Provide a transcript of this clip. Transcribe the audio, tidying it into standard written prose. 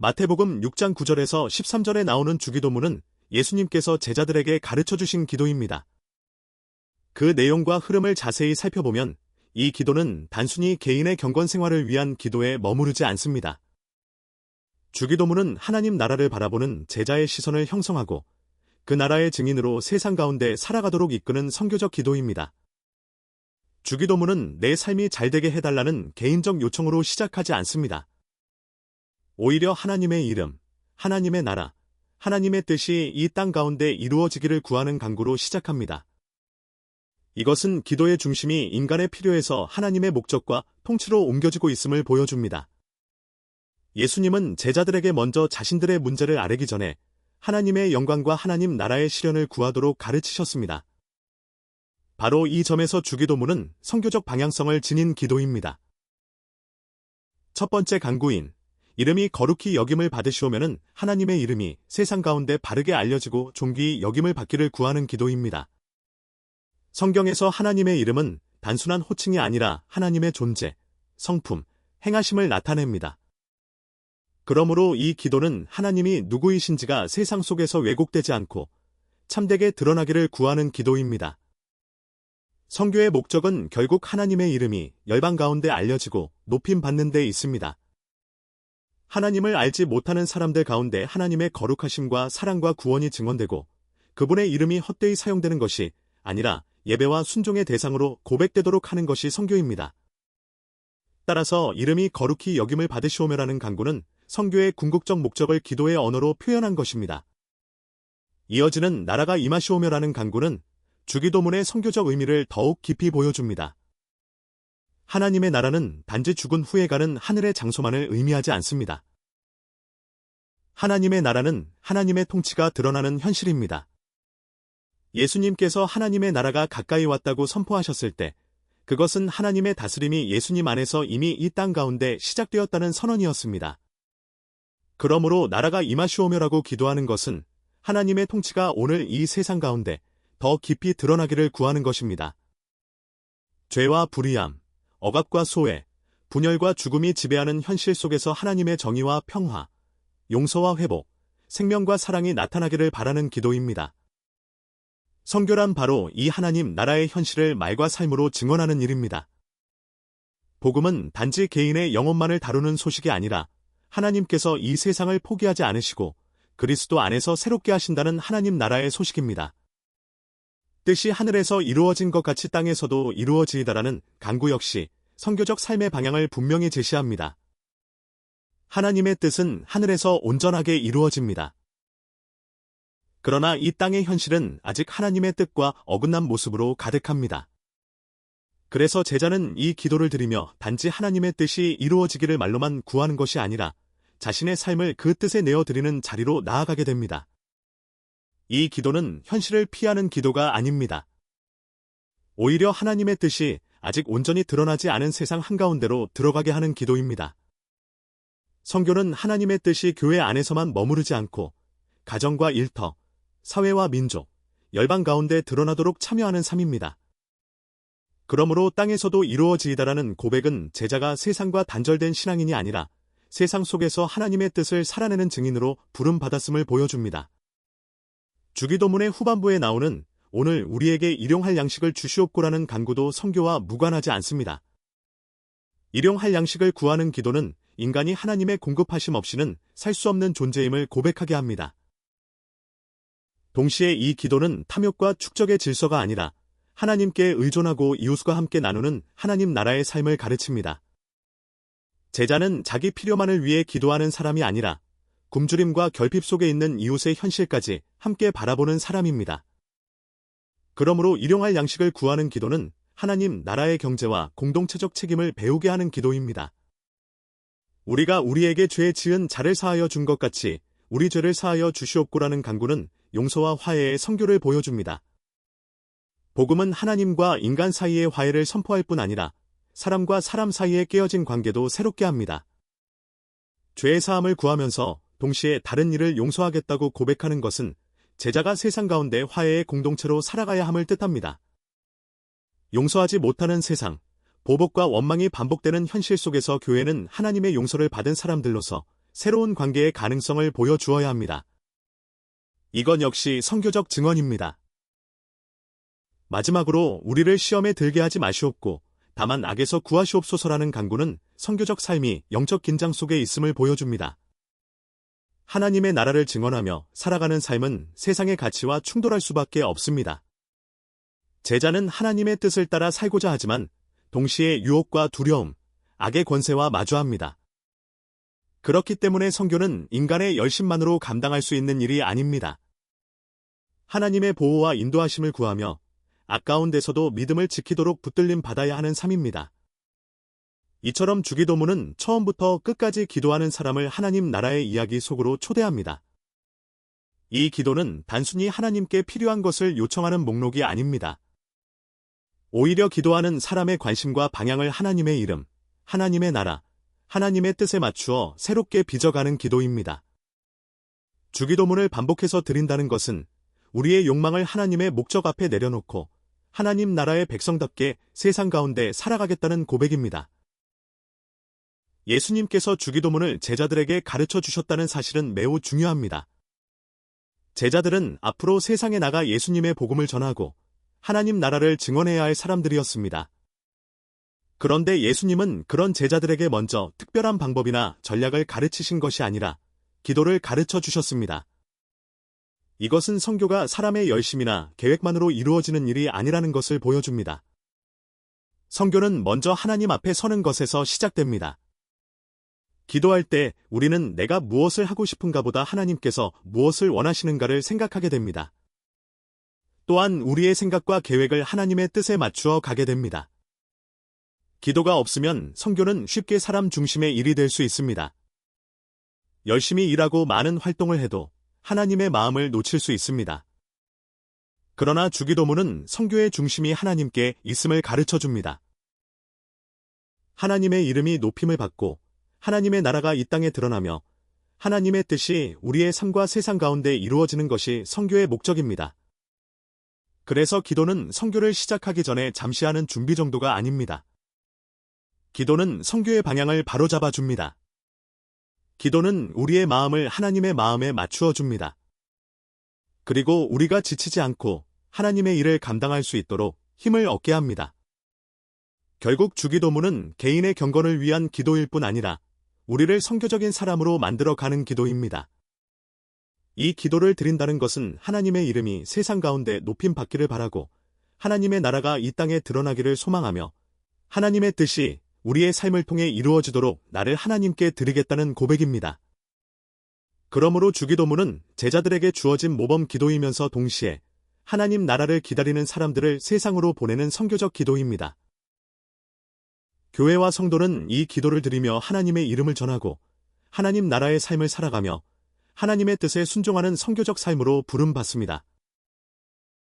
마태복음 6장 9절에서 13절에 나오는 주기도문은 예수님께서 제자들에게 가르쳐 주신 기도입니다. 그 내용과 흐름을 자세히 살펴보면 이 기도는 단순히 개인의 경건 생활을 위한 기도에 머무르지 않습니다. 주기도문은 하나님 나라를 바라보는 제자의 시선을 형성하고 그 나라의 증인으로 세상 가운데 살아가도록 이끄는 선교적 기도입니다. 주기도문은 내 삶이 잘되게 해달라는 개인적 요청으로 시작하지 않습니다. 오히려 하나님의 이름, 하나님의 나라, 하나님의 뜻이 이 땅 가운데 이루어지기를 구하는 간구로 시작합니다. 이것은 기도의 중심이 인간의 필요에서 하나님의 목적과 통치로 옮겨지고 있음을 보여줍니다. 예수님은 제자들에게 먼저 자신들의 문제를 아뢰기 전에 하나님의 영광과 하나님 나라의 실현을 구하도록 가르치셨습니다. 바로 이 점에서 주기도문은 선교적 방향성을 지닌 기도입니다. 첫 번째 간구인, 이름이 거룩히 여김을 받으시오면은 하나님의 이름이 세상 가운데 바르게 알려지고 존귀히 여김을 받기를 구하는 기도입니다. 성경에서 하나님의 이름은 단순한 호칭이 아니라 하나님의 존재, 성품, 행하심을 나타냅니다. 그러므로 이 기도는 하나님이 누구이신지가 세상 속에서 왜곡되지 않고 참되게 드러나기를 구하는 기도입니다. 선교의 목적은 결국 하나님의 이름이 열방 가운데 알려지고 높임받는 데 있습니다. 하나님을 알지 못하는 사람들 가운데 하나님의 거룩하심과 사랑과 구원이 증언되고 그분의 이름이 헛되이 사용되는 것이 아니라 예배와 순종의 대상으로 고백되도록 하는 것이 선교입니다. 따라서 이름이 거룩히 여김을 받으시오며라는 간구는 선교의 궁극적 목적을 기도의 언어로 표현한 것입니다. 이어지는 나라가 임하시오며라는 간구는 주기도문의 선교적 의미를 더욱 깊이 보여줍니다. 하나님의 나라는 단지 죽은 후에 가는 하늘의 장소만을 의미하지 않습니다. 하나님의 나라는 하나님의 통치가 드러나는 현실입니다. 예수님께서 하나님의 나라가 가까이 왔다고 선포하셨을 때 그것은 하나님의 다스림이 예수님 안에서 이미 이 땅 가운데 시작되었다는 선언이었습니다. 그러므로 나라가 임하시오며라고 기도하는 것은 하나님의 통치가 오늘 이 세상 가운데 더 깊이 드러나기를 구하는 것입니다. 죄와 불의함, 억압과 소외, 분열과 죽음이 지배하는 현실 속에서 하나님의 정의와 평화, 용서와 회복, 생명과 사랑이 나타나기를 바라는 기도입니다. 선교란 바로 이 하나님 나라의 현실을 말과 삶으로 증언하는 일입니다. 복음은 단지 개인의 영혼만을 다루는 소식이 아니라 하나님께서 이 세상을 포기하지 않으시고 그리스도 안에서 새롭게 하신다는 하나님 나라의 소식입니다. 뜻이 하늘에서 이루어진 것 같이 땅에서도 이루어지이다라는 간구 역시 선교적 삶의 방향을 분명히 제시합니다. 하나님의 뜻은 하늘에서 온전하게 이루어집니다. 그러나 이 땅의 현실은 아직 하나님의 뜻과 어긋난 모습으로 가득합니다. 그래서 제자는 이 기도를 드리며 단지 하나님의 뜻이 이루어지기를 말로만 구하는 것이 아니라 자신의 삶을 그 뜻에 내어드리는 자리로 나아가게 됩니다. 이 기도는 현실을 피하는 기도가 아닙니다. 오히려 하나님의 뜻이 아직 온전히 드러나지 않은 세상 한가운데로 들어가게 하는 기도입니다. 선교는 하나님의 뜻이 교회 안에서만 머무르지 않고 가정과 일터, 사회와 민족, 열방 가운데 드러나도록 참여하는 삶입니다. 그러므로 땅에서도 이루어지이다라는 고백은 제자가 세상과 단절된 신앙인이 아니라 세상 속에서 하나님의 뜻을 살아내는 증인으로 부름받았음을 보여줍니다. 주기도문의 후반부에 나오는 오늘 우리에게 일용할 양식을 주시옵고라는 간구도 선교와 무관하지 않습니다. 일용할 양식을 구하는 기도는 인간이 하나님의 공급하심 없이는 살 수 없는 존재임을 고백하게 합니다. 동시에 이 기도는 탐욕과 축적의 질서가 아니라 하나님께 의존하고 이웃과 함께 나누는 하나님 나라의 삶을 가르칩니다. 제자는 자기 필요만을 위해 기도하는 사람이 아니라 굶주림과 결핍 속에 있는 이웃의 현실까지 함께 바라보는 사람입니다. 그러므로 일용할 양식을 구하는 기도는 하나님 나라의 경제와 공동체적 책임을 배우게 하는 기도입니다. 우리가 우리에게 죄 지은 자를 사하여 준 것 같이 우리 죄를 사하여 주시옵고라는 간구는 용서와 화해의 선교를 보여줍니다. 복음은 하나님과 인간 사이의 화해를 선포할 뿐 아니라 사람과 사람 사이에 깨어진 관계도 새롭게 합니다. 죄의 사함을 구하면서 동시에 다른 이를 용서하겠다고 고백하는 것은 제자가 세상 가운데 화해의 공동체로 살아가야 함을 뜻합니다. 용서하지 못하는 세상, 보복과 원망이 반복되는 현실 속에서 교회는 하나님의 용서를 받은 사람들로서 새로운 관계의 가능성을 보여주어야 합니다. 이건 역시 선교적 증언입니다. 마지막으로 우리를 시험에 들게 하지 마시옵고 다만 악에서 구하시옵소서라는 간구는 선교적 삶이 영적 긴장 속에 있음을 보여줍니다. 하나님의 나라를 증언하며 살아가는 삶은 세상의 가치와 충돌할 수밖에 없습니다. 제자는 하나님의 뜻을 따라 살고자 하지만 동시에 유혹과 두려움, 악의 권세와 마주합니다. 그렇기 때문에 선교는 인간의 열심만으로 감당할 수 있는 일이 아닙니다. 하나님의 보호와 인도하심을 구하며 악 가운데서도 믿음을 지키도록 붙들림 받아야 하는 삶입니다. 이처럼 주기도문은 처음부터 끝까지 기도하는 사람을 하나님 나라의 이야기 속으로 초대합니다. 이 기도는 단순히 하나님께 필요한 것을 요청하는 목록이 아닙니다. 오히려 기도하는 사람의 관심과 방향을 하나님의 이름, 하나님의 나라, 하나님의 뜻에 맞추어 새롭게 빚어가는 기도입니다. 주기도문을 반복해서 드린다는 것은 우리의 욕망을 하나님의 목적 앞에 내려놓고 하나님 나라의 백성답게 세상 가운데 살아가겠다는 고백입니다. 예수님께서 주기도문을 제자들에게 가르쳐 주셨다는 사실은 매우 중요합니다. 제자들은 앞으로 세상에 나가 예수님의 복음을 전하고 하나님 나라를 증언해야 할 사람들이었습니다. 그런데 예수님은 그런 제자들에게 먼저 특별한 방법이나 전략을 가르치신 것이 아니라 기도를 가르쳐 주셨습니다. 이것은 선교가 사람의 열심이나 계획만으로 이루어지는 일이 아니라는 것을 보여줍니다. 선교는 먼저 하나님 앞에 서는 것에서 시작됩니다. 기도할 때 우리는 내가 무엇을 하고 싶은가 보다 하나님께서 무엇을 원하시는가를 생각하게 됩니다. 또한 우리의 생각과 계획을 하나님의 뜻에 맞추어 가게 됩니다. 기도가 없으면 선교는 쉽게 사람 중심의 일이 될 수 있습니다. 열심히 일하고 많은 활동을 해도 하나님의 마음을 놓칠 수 있습니다. 그러나 주기도문은 선교의 중심이 하나님께 있음을 가르쳐 줍니다. 하나님의 이름이 높임을 받고 하나님의 나라가 이 땅에 드러나며 하나님의 뜻이 우리의 삶과 세상 가운데 이루어지는 것이 선교의 목적입니다. 그래서 기도는 선교를 시작하기 전에 잠시 하는 준비 정도가 아닙니다. 기도는 선교의 방향을 바로잡아 줍니다. 기도는 우리의 마음을 하나님의 마음에 맞추어 줍니다. 그리고 우리가 지치지 않고 하나님의 일을 감당할 수 있도록 힘을 얻게 합니다. 결국 주기도문은 개인의 경건을 위한 기도일 뿐 아니라 우리를 선교적인 사람으로 만들어가는 기도입니다. 이 기도를 드린다는 것은 하나님의 이름이 세상 가운데 높임 받기를 바라고 하나님의 나라가 이 땅에 드러나기를 소망하며 하나님의 뜻이 우리의 삶을 통해 이루어지도록 나를 하나님께 드리겠다는 고백입니다. 그러므로 주기도문은 제자들에게 주어진 모범 기도이면서 동시에 하나님 나라를 기다리는 사람들을 세상으로 보내는 선교적 기도입니다. 교회와 성도는 이 기도를 드리며 하나님의 이름을 전하고 하나님 나라의 삶을 살아가며 하나님의 뜻에 순종하는 선교적 삶으로 부름받습니다.